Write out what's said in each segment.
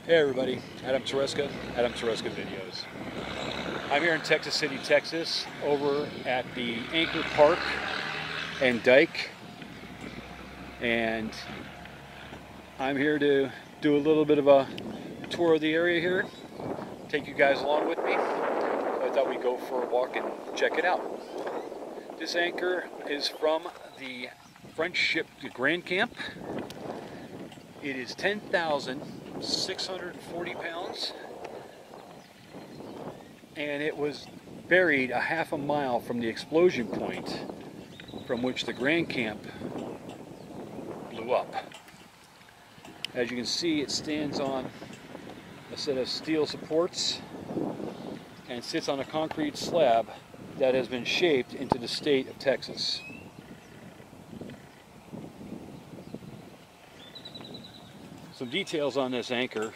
Hey everybody, Adam Tereska Videos. I'm here in Texas City, Texas, over at the Anchor Park and Dike, and I'm here to do a little bit of a tour of the area here, take you guys along with me. So I thought we'd go for a walk and check it out. This anchor is from the French ship, the Grand Camp. It is 10,640 pounds, and it was buried a half a mile from the explosion point from which the Grand Camp blew up. As you can see, it stands on a set of steel supports and sits on a concrete slab that has been shaped into the state of Texas. Some details on this anchor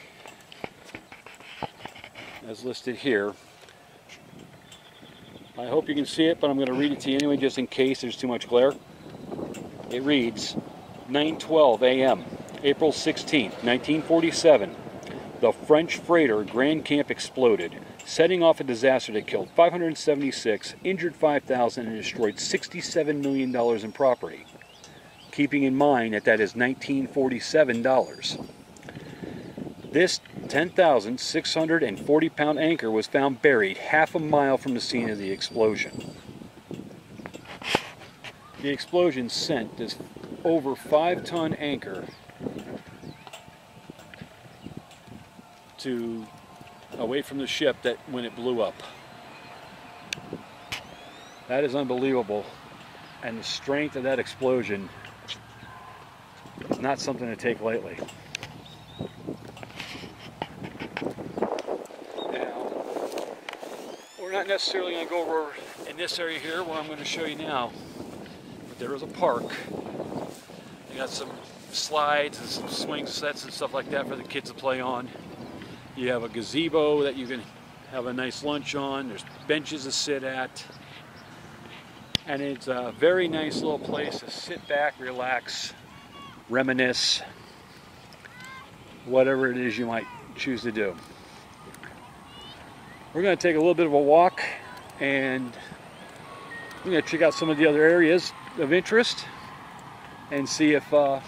as listed here. I hope you can see it, but I'm going to read it to you anyway just in case there's too much glare. It reads, 9:12 a.m. April 16th, 1947. The French freighter Grand Camp exploded, setting off a disaster that killed 576, injured 5,000, and destroyed $67 million in property. Keeping in mind that is 1947 dollars. This 10,640 pound anchor was found buried half a mile from the scene of the explosion. The explosion sent this over 5-ton anchor away from the ship when it blew up. That is unbelievable, and the strength of that explosion is not something to take lightly. Now, we're not necessarily going to go over in this area here where I'm going to show you now, but there is a park. They got some slides and some swing sets and stuff like that for the kids to play on. You have a gazebo that you can have a nice lunch on. There's benches to sit at. And it's a very nice little place to sit back, relax, reminisce, whatever it is you might choose to do. We're going to take a little bit of a walk, and we're going to check out some of the other areas of interest and see if what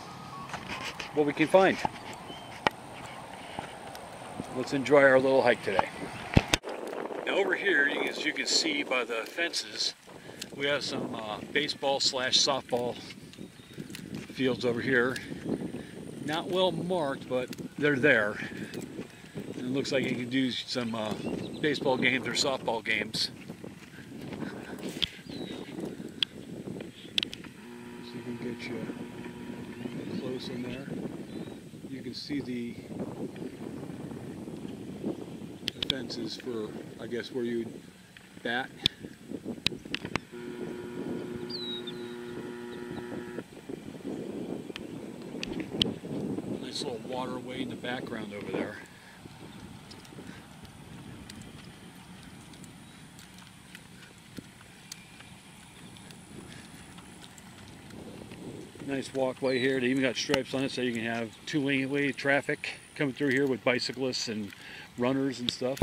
we can find. Let's enjoy our little hike today. Now over here, as you can see by the fences, we have some baseball/softball fields over here. Not well marked, but they're there. And it looks like you can do some baseball games or softball games. So you can get you close in there. You can see the fences for, I guess, where you'd bat. Nice little waterway in the background over there. Nice walkway here. They even got stripes on it so you can have two-way traffic coming through here with bicyclists and runners and stuff.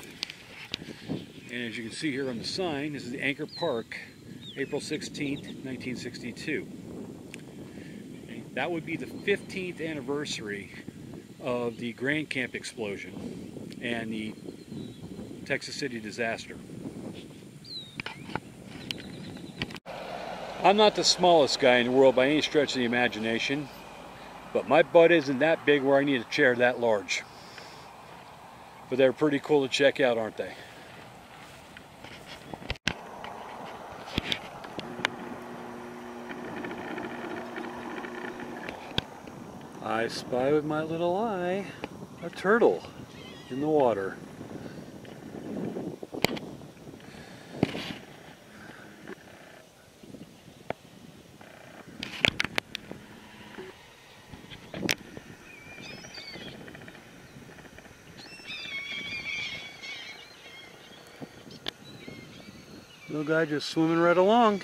And as you can see here on the sign, this is the Anchor Park, April 16th, 1962. That would be the 15th anniversary of the Grand Camp explosion and the Texas City disaster. I'm not the smallest guy in the world by any stretch of the imagination, but my butt isn't that big where I need a chair that large. But they're pretty cool to check out, aren't they? I spy with my little eye a turtle in the water. Little guy just swimming right along.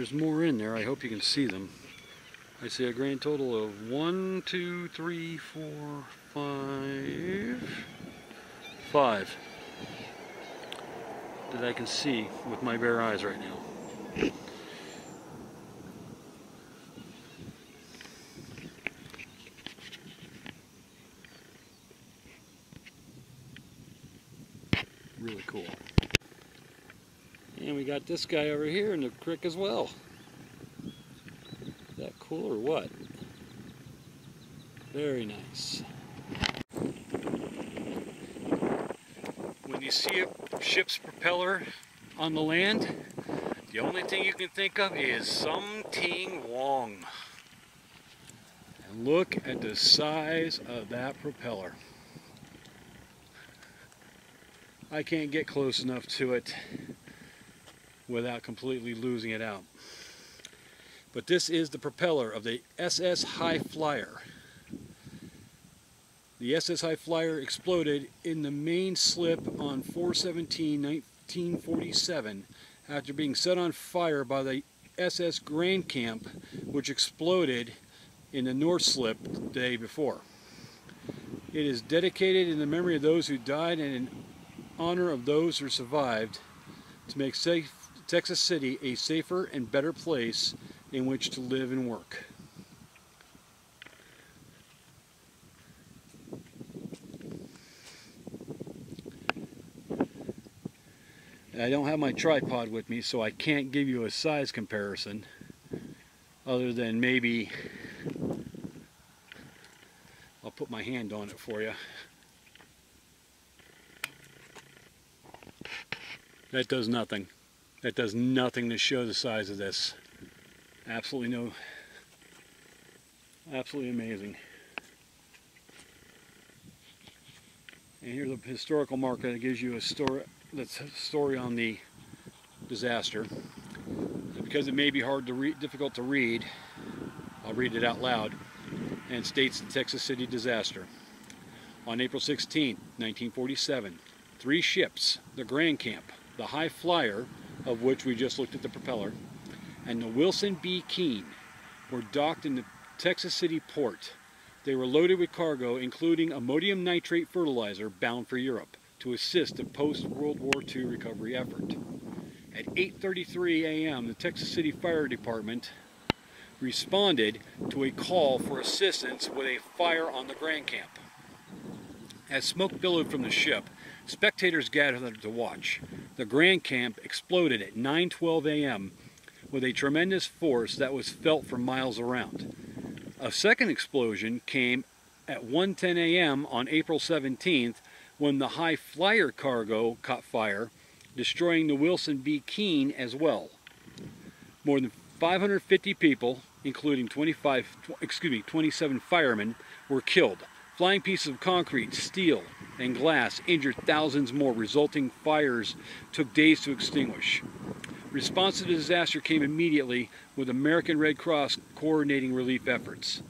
There's more in there. I hope you can see them. I see a grand total of 1, 2, 3, 4, 5 that I can see with my bare eyes right now. Really cool. And we got this guy over here in the creek as well. Is that cool or what? Very nice. When you see a ship's propeller on the land, the only thing you can think of is something wrong. And look at the size of that propeller. I can't get close enough to it without completely losing it out. But this is the propeller of the SS High Flyer. The SS High Flyer exploded in the main slip on 4/17/1947 after being set on fire by the SS Grand Camp, which exploded in the North Slip the day before. It is dedicated in the memory of those who died and in honor of those who survived to make Texas City a safer and better place in which to live and work. I don't have my tripod with me, so I can't give you a size comparison other than maybe I'll put my hand on it for you. That does nothing. That does nothing to show the size of this. Absolutely no. Absolutely amazing. And here's a historical marker that gives you a story. That's a story on the disaster. And because it may be hard to read, difficult to read, I'll read it out loud. And it states the Texas City disaster. On April 16, 1947, 3 ships, the Grand Camp, the High Flyer, of which we just looked at the propeller, and the Wilson B. Keene were docked in the Texas City port. They were loaded with cargo, including ammonium nitrate fertilizer bound for Europe to assist the post-World War II recovery effort. At 8:33 a.m., the Texas City Fire Department responded to a call for assistance with a fire on the Grand Camp. As smoke billowed from the ship, spectators gathered to watch. The Grand Camp exploded at 9:12 a.m. with a tremendous force that was felt for miles around. A second explosion came at 1:10 a.m. on April 17th when the High Flyer cargo caught fire, destroying the Wilson B. Keene as well. More than 550 people, including 27 firemen, were killed. Flying pieces of concrete, steel, and glass injured thousands more. Resulting fires took days to extinguish. Response to the disaster came immediately, with American Red Cross coordinating relief efforts.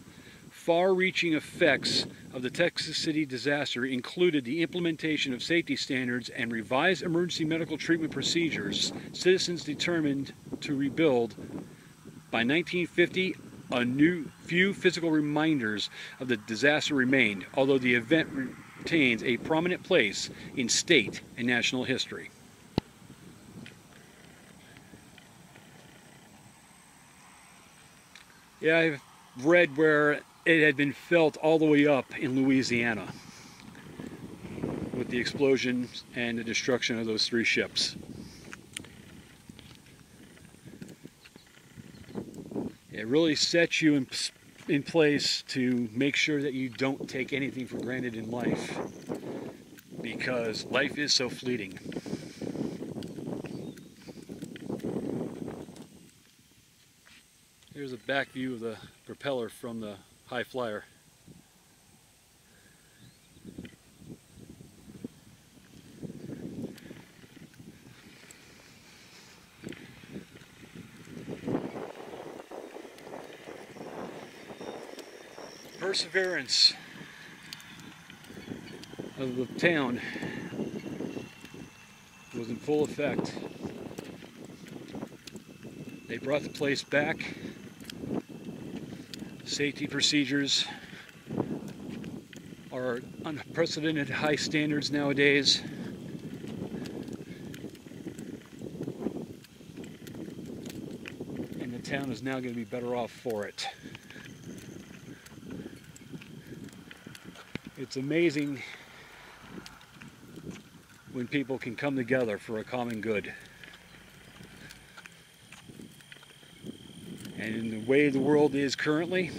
Far-reaching effects of the Texas City disaster included the implementation of safety standards and revised emergency medical treatment procedures. Citizens determined to rebuild. By 1950, few physical reminders of the disaster remained, although the event retains a prominent place in state and national history. Yeah, I've read where it had been felt all the way up in Louisiana with the explosion and the destruction of those 3 ships. It really sets you in place to make sure that you don't take anything for granted in life, because life is so fleeting. Here's a back view of the propeller from the High Flyer. Perseverance of the town was in full effect. They brought the place back. Safety procedures are unprecedented high standards nowadays. And the town is now going to be better off for it. It's amazing when people can come together for a common good. And in the way the world is currently,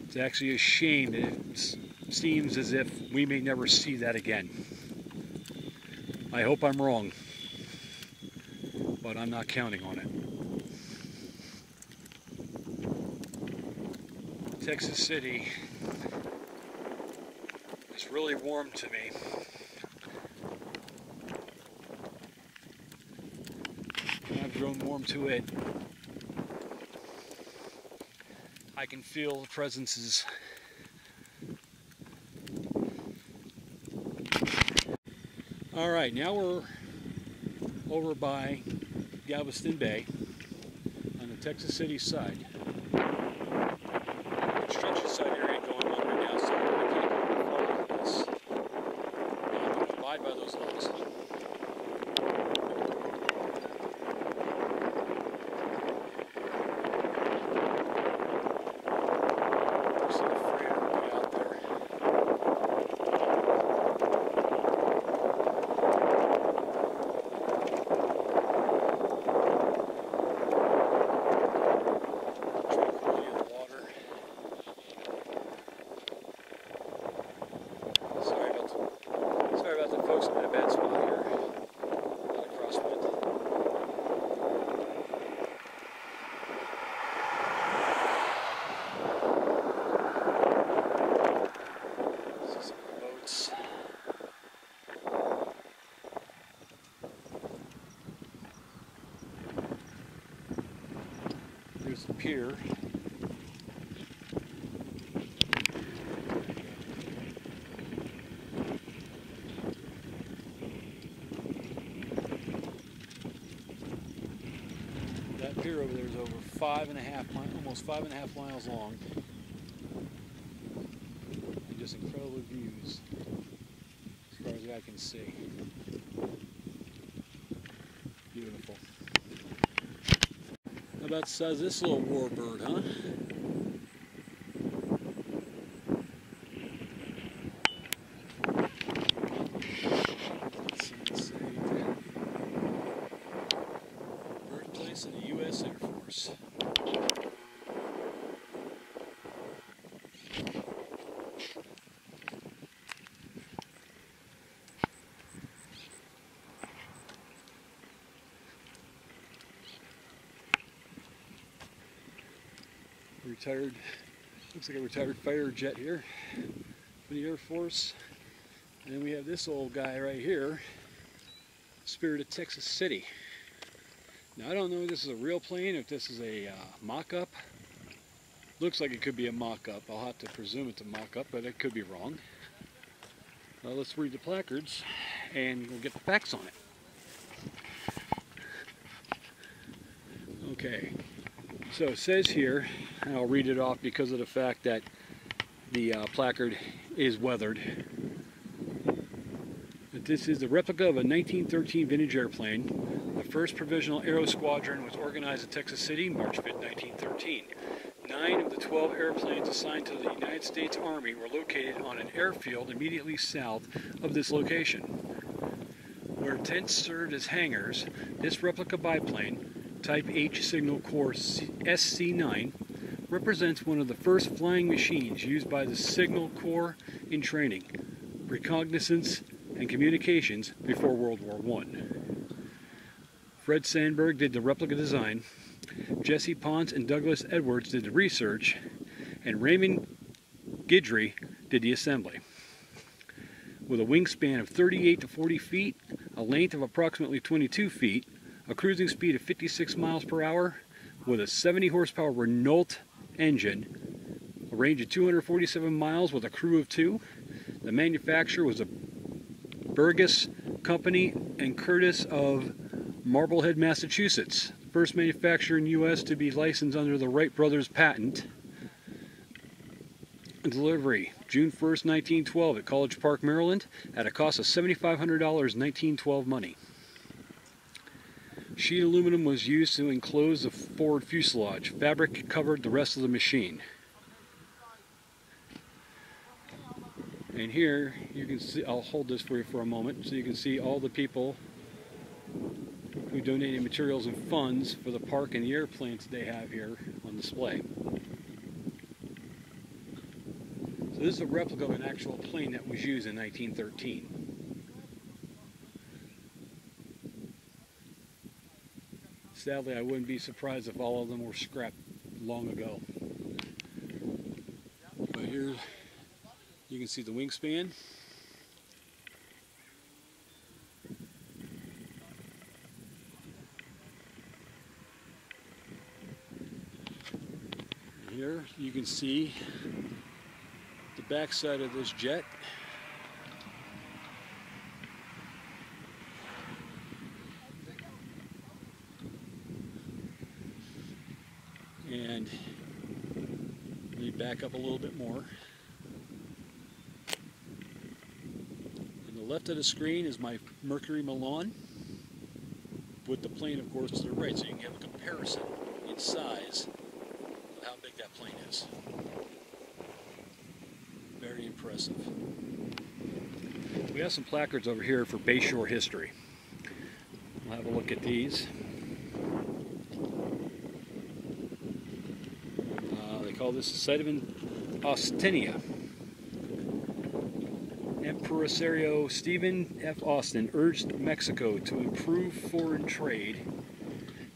it's actually a shame that it seems as if we may never see that again. I hope I'm wrong, but I'm not counting on it. Texas City is really warm to me. And I've grown warm to it. I can feel the presences. All right, now we're over by Galveston Bay on the Texas City side. Construction site area going on right now, so I can't go any farther than this. And I'm going to abide by those laws. There's the pier. That pier over there is over 5.5 miles, almost 5.5 miles long. And just incredible views as far as the eye can see. Beautiful. How about the size of this little warbird, huh? Birthplace of the U.S. Air Force. Retired, looks like a retired fighter jet here for the Air Force. And then we have this old guy right here, Spirit of Texas City. Now I don't know if this is a real plane, if this is a mock-up. Looks like it could be a mock-up. I'll have to presume it's a mock-up, but it could be wrong. Well, let's read the placards and we'll get the facts on it. Okay. So it says here, and I'll read it off because of the fact that the placard is weathered, that this is the replica of a 1913 vintage airplane. The first Provisional Aero Squadron was organized in Texas City, March 5, 1913. 9 of the 12 airplanes assigned to the United States Army were located on an airfield immediately south of this location. Where tents served as hangars, this replica biplane, Type H Signal Corps SC-9, represents one of the first flying machines used by the Signal Corps in training, reconnaissance, and communications before World War I. Fred Sandberg did the replica design, Jesse Ponce and Douglas Edwards did the research, and Raymond Guidry did the assembly. With a wingspan of 38 to 40 feet, a length of approximately 22 feet, a cruising speed of 56 miles per hour, with a 70 horsepower Renault engine, a range of 247 miles with a crew of 2. The manufacturer was a Burgess Company and Curtis of Marblehead, Massachusetts. First manufacturer in the U.S. to be licensed under the Wright Brothers patent. Delivery, June 1st, 1912 at College Park, Maryland, at a cost of $7,500 in 1912 money. Sheet aluminum was used to enclose the forward fuselage. Fabric covered the rest of the machine. And here you can see, I'll hold this for you for a moment so you can see all the people who donated materials and funds for the park and the airplanes they have here on display. So this is a replica of an actual plane that was used in 1913. Sadly, I wouldn't be surprised if all of them were scrapped long ago. But here you can see the wingspan. And here you can see the backside of this jet. And let me back up a little bit more. On the left of the screen is my Mercury Milan, with the plane, of course, to the right, so you can have a comparison in size of how big that plane is. Very impressive. We have some placards over here for Bayshore history. We'll have a look at these. They call this the site of Austinia. Empresario Stephen F. Austin urged Mexico to improve foreign trade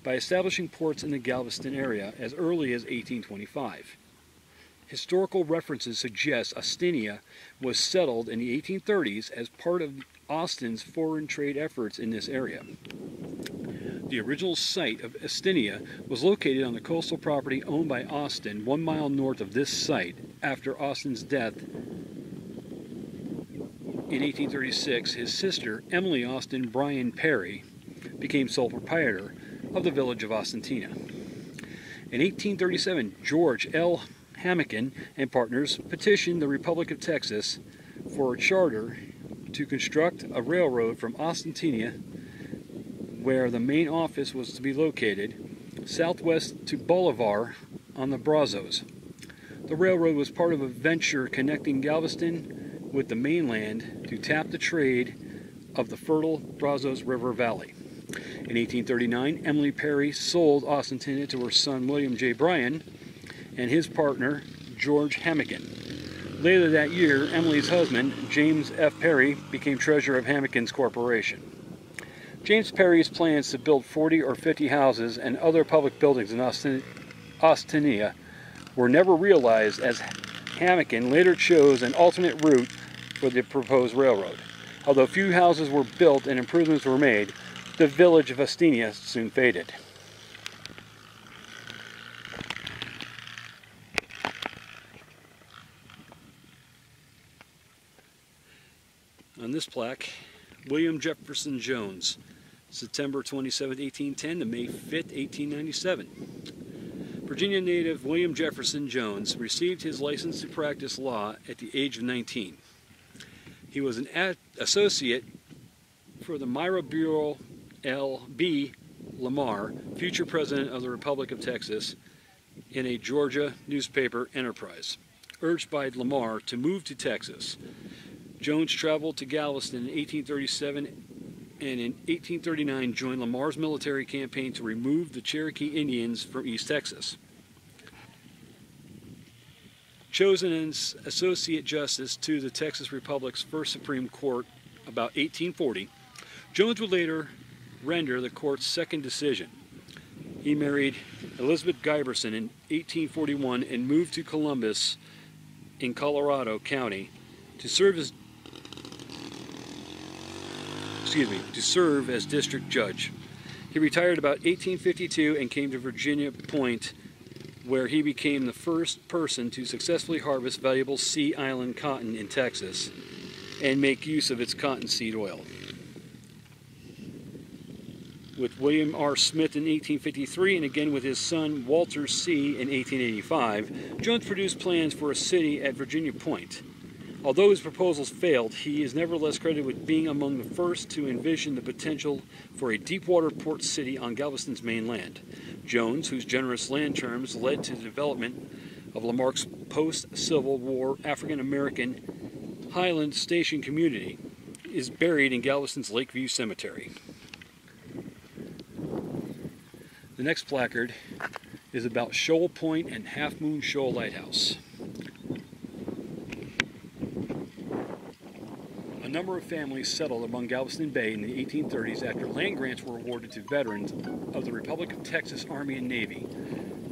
by establishing ports in the Galveston area as early as 1825. Historical references suggest Austinia was settled in the 1830s as part of Austin's foreign trade efforts in this area. The original site of Austinia was located on the coastal property owned by Austin 1 mile north of this site. After Austin's death in 1836, his sister, Emily Austin Bryan Perry, became sole proprietor of the village of Austintina. In 1837, George L. Hamilton and partners petitioned the Republic of Texas for a charter to construct a railroad from Austintina, where the main office was to be located, southwest to Bolivar on the Brazos. The railroad was part of a venture connecting Galveston with the mainland to tap the trade of the fertile Brazos River Valley. In 1839, Emily Perry sold Austintina to her son William J. Bryan and his partner George Hamilton. Later that year, Emily's husband, James F. Perry, became treasurer of Hamilton's Corporation. James Perry's plans to build 40 or 50 houses and other public buildings in Austinia were never realized, as Hamilton later chose an alternate route for the proposed railroad. Although few houses were built and improvements were made, the village of Austinia soon faded. On this plaque, William Jefferson Jones, September 27, 1810 to May 5, 1897. Virginia native William Jefferson Jones received his license to practice law at the age of 19. He was an associate for the Myra Bureau L.B. Lamar, future president of the Republic of Texas, in a Georgia newspaper enterprise. Urged by Lamar to move to Texas, Jones traveled to Galveston in 1837 and in 1839 joined Lamar's military campaign to remove the Cherokee Indians from East Texas. Chosen as Associate Justice to the Texas Republic's first Supreme Court about 1840, Jones would later render the court's second decision. He married Elizabeth Giberson in 1841 and moved to Columbus in Colorado County to serve as district judge. He retired about 1852 and came to Virginia Point, where he became the first person to successfully harvest valuable Sea Island cotton in Texas and make use of its cottonseed oil. with William R. Smith in 1853 and again with his son Walter C. in 1885, Jones produced plans for a city at Virginia Point. Although his proposals failed, he is nevertheless credited with being among the first to envision the potential for a deep-water port city on Galveston's mainland. Jones, whose generous land terms led to the development of Lamarck's post-Civil War African-American Highland Station community, is buried in Galveston's Lakeview Cemetery. The next placard is about Shoal Point and Half Moon Shoal Lighthouse. A number of families settled among Galveston Bay in the 1830s after land grants were awarded to veterans of the Republic of Texas Army and Navy.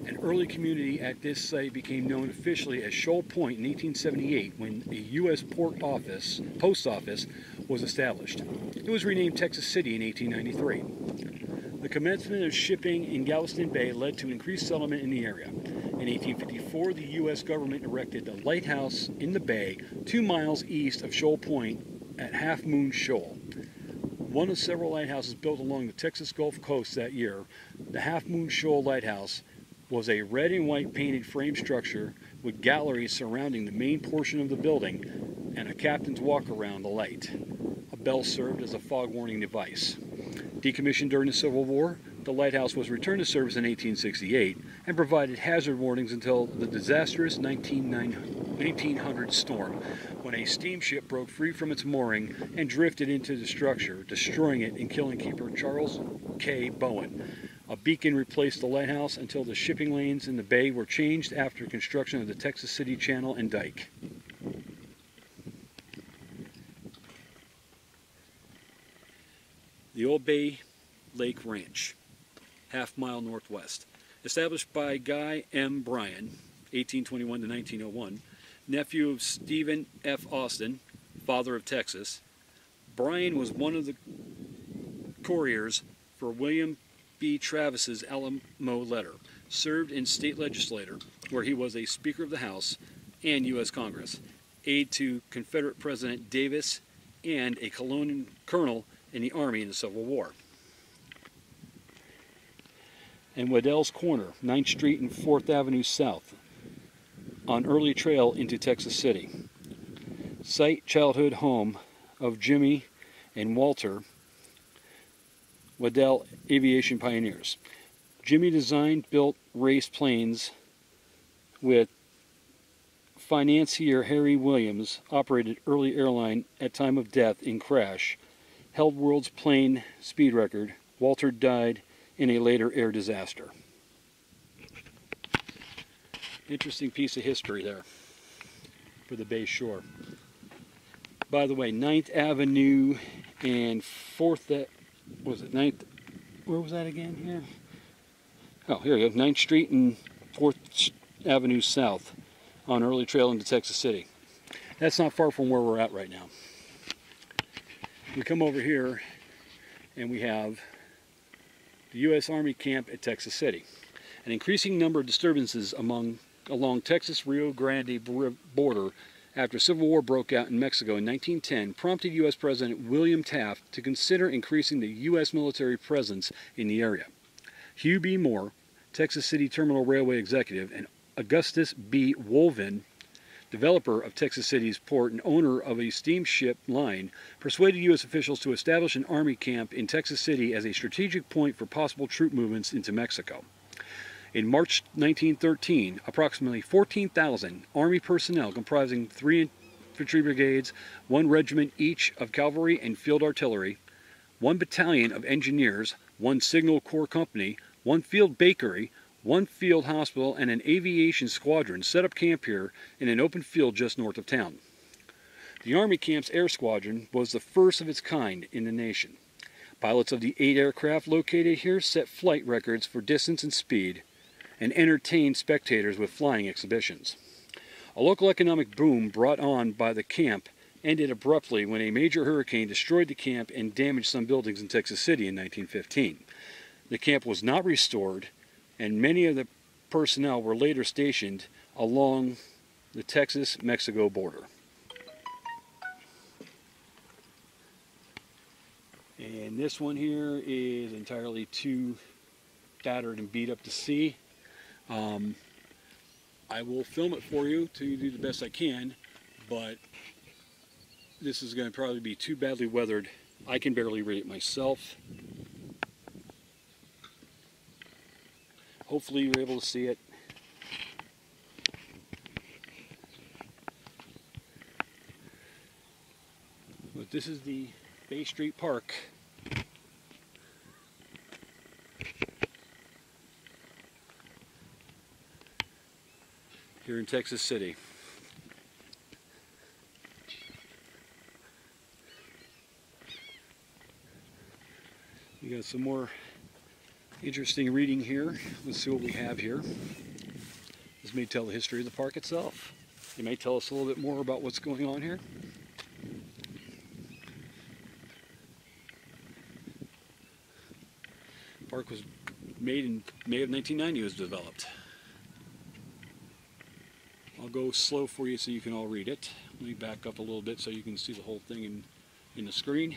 An early community at this site became known officially as Shoal Point in 1878 when a U.S. post office was established. It was renamed Texas City in 1893. The commencement of shipping in Galveston Bay led to increased settlement in the area. In 1854, the U.S. government erected a lighthouse in the bay 2 miles east of Shoal Point at Half Moon Shoal. One of several lighthouses built along the Texas Gulf Coast that year, the Half Moon Shoal Lighthouse was a red and white painted frame structure with galleries surrounding the main portion of the building and a captain's walk around the light. A bell served as a fog warning device. Decommissioned during the Civil War, the lighthouse was returned to service in 1868 and provided hazard warnings until the disastrous 1900 storm, when a steamship broke free from its mooring and drifted into the structure, destroying it and killing keeper Charles K. Bowen. A beacon replaced the lighthouse until the shipping lanes in the bay were changed after construction of the Texas City Channel and dike. The Old Bay Lake Ranch, half-mile northwest. Established by Guy M. Bryan, 1821 to 1901, nephew of Stephen F. Austin, father of Texas, Bryan was one of the couriers for William B. Travis's Alamo letter, served in state legislature, where he was a Speaker of the House and U.S. Congress, aide to Confederate President Davis, and a colonel in the Army in the Civil War. And Waddell's Corner, 9th Street and 4th Avenue South, on early trail into Texas City. Site childhood home of Jimmy and Walter Waddell aviation pioneers. Jimmy designed, built, raced planes with financier Harry Williams, operated early airline at time of death in crash, held world's plane speed record. Walter died in a later air disaster. Interesting piece of history there for the Bay Shore. By the way, 9th Avenue and 4th, was it 9th, where was that again here? Oh, here you go, 9th Street and 4th Avenue South on early trail into Texas City. That's not far from where we're at right now. We come over here and we have the U.S. Army camp at Texas City. An increasing number of disturbances along Texas Rio Grande border after Civil War broke out in Mexico in 1910 prompted U.S. President William Taft to consider increasing the U.S. military presence in the area. Hugh B. Moore, Texas City Terminal Railway executive, and Augustus B. Wolven, developer of Texas City's port and owner of a steamship line, persuaded U.S. officials to establish an Army camp in Texas City as a strategic point for possible troop movements into Mexico. In March 1913, approximately 14,000 Army personnel comprising 3 infantry brigades, 1 regiment each of cavalry and field artillery, 1 battalion of engineers, 1 signal corps company, 1 field bakery, 1 field hospital, and an aviation squadron set up camp here in an open field just north of town. The Army camp's air squadron was the first of its kind in the nation. Pilots of the 8 aircraft located here set flight records for distance and speed, and entertained spectators with flying exhibitions. A local economic boom brought on by the camp ended abruptly when a major hurricane destroyed the camp and damaged some buildings in Texas City in 1915. The camp was not restored, and many of the personnel were later stationed along the Texas-Mexico border. And And this one here is entirely too battered and beat up to see. I will film it for you to do the best I can, but this is going to probably be too badly weathered. I can barely read it myself. Hopefully you're able to see it. But this is the Bay Street Park. Here in Texas City. We got some more interesting reading here. Let's see what we have here. This may tell the history of the park itself. It may tell us a little bit more about what's going on here. The park was made in May of 1990. It was developed. I'll go slow for you so you can all read it. Let me back up a little bit so you can see the whole thing in the screen.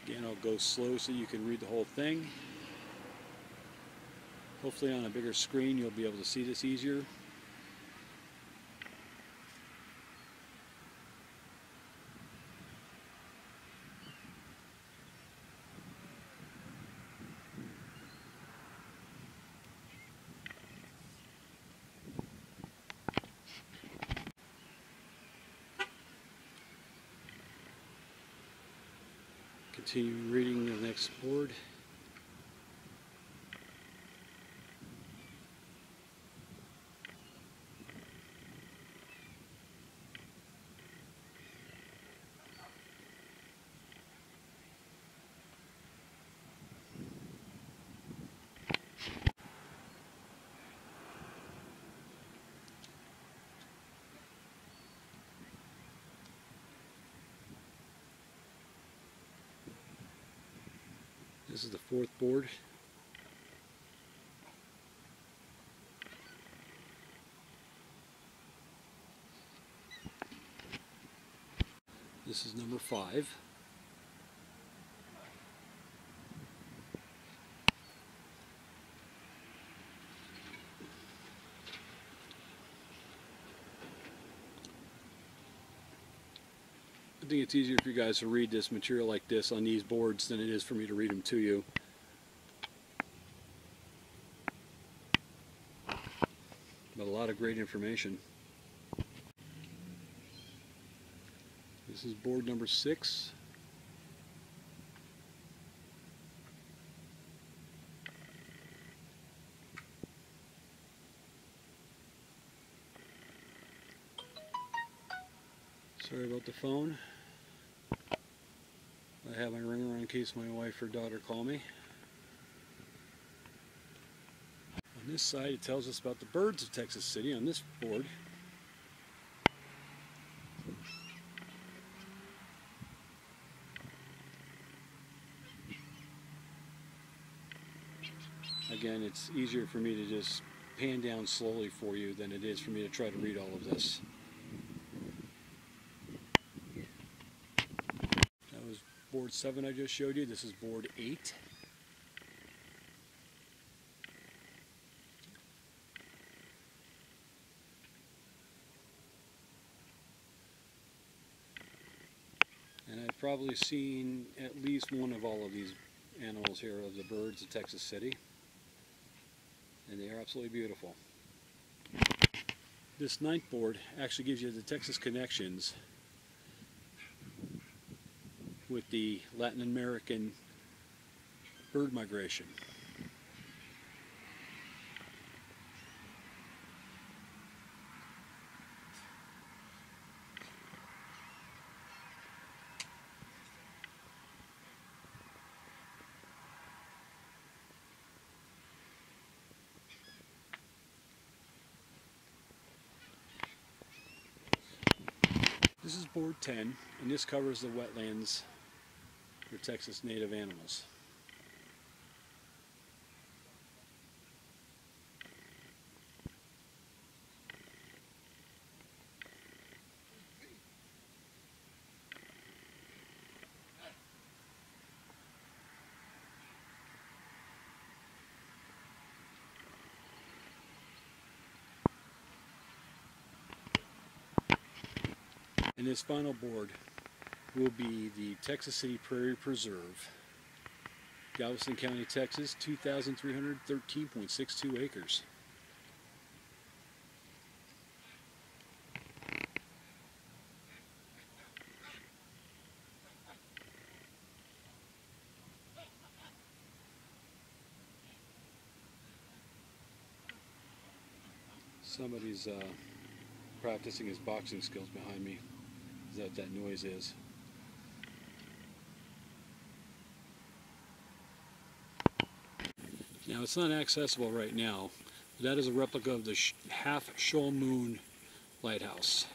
Again, I'll go slow so you can read the whole thing. Hopefully on a bigger screen you'll be able to see this easier. Continue reading the next board. This is the fourth board. This is number 5. I think it's easier for you guys to read this material like this on these boards than it is for me to read them to you. But a lot of great information. This is board number 6. Sorry about the phone. I have my ringer on in case my wife or daughter call me. On this side it tells us about the birds of Texas City on this board. Again, it's easier for me to just pan down slowly for you than it is for me to try to read all of this. That was board 7 I just showed you. This is board 8. And I've probably seen at least one of all of these animals here of the birds of Texas City. And they are absolutely beautiful. This 9th board actually gives you the Texas connections with the Latin American bird migration. Board 10, and this covers the wetlands for Texas native animals. And this final board will be the Texas City Prairie Preserve, Galveston County, Texas, 2,313.62 acres. Somebody's practicing his boxing skills behind me. Is that what that noise is? Now it's not accessible right now, but that is a replica of the half shoal moon lighthouse.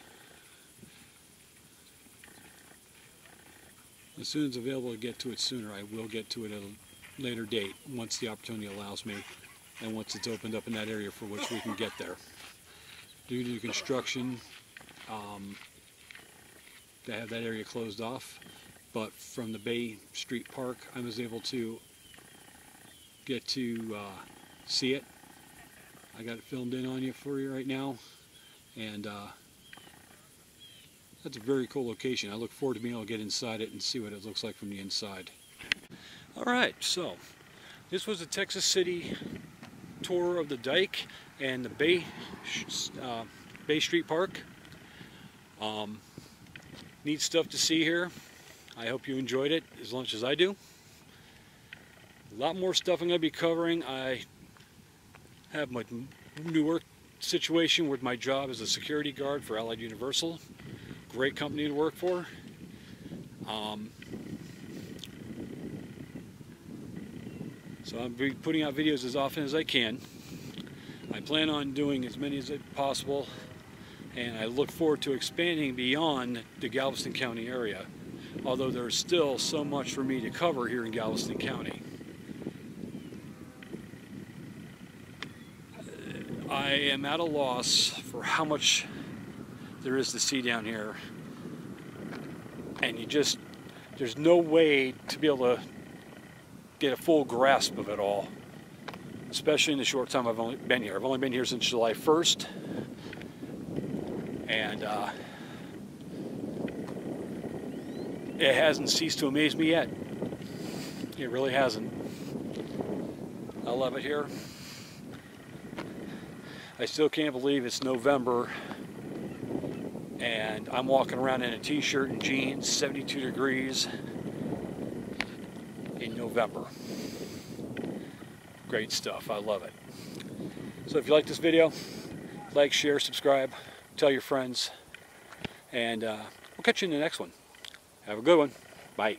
As soon as available to get to it sooner, I will get to it at a later date once the opportunity allows me and once it's opened up in that area for which we can get there. Due to construction, they have that area closed off, but from the Bay Street Park I was able to get to see it. I got it filmed in on you for you right now, and that's a very cool location. I look forward to being able to get inside it and see what it looks like from the inside. Alright, so this was the Texas City tour of the dike and the Bay Street Park. Neat stuff to see here. I hope you enjoyed it as much as I do. A lot more stuff I'm going to be covering. I have my new work situation with my job as a security guard for Allied Universal. Great company to work for. So I'll be putting out videos as often as I can. I plan on doing as many as possible, and I look forward to expanding beyond the Galveston County area, although there's still so much for me to cover here in Galveston County. I am at a loss for how much there is to see down here, and there's no way to be able to get a full grasp of it all, especially in the short time I've only been here. I've only been here since July 1st, and it hasn't ceased to amaze me yet. It really hasn't. I love it here. I still can't believe it's November and I'm walking around in a t-shirt and jeans, 72 degrees in November. Great stuff. I love it. So if you like this video, like, share, subscribe, tell your friends, and we'll catch you in the next one. Have a good one. Bye.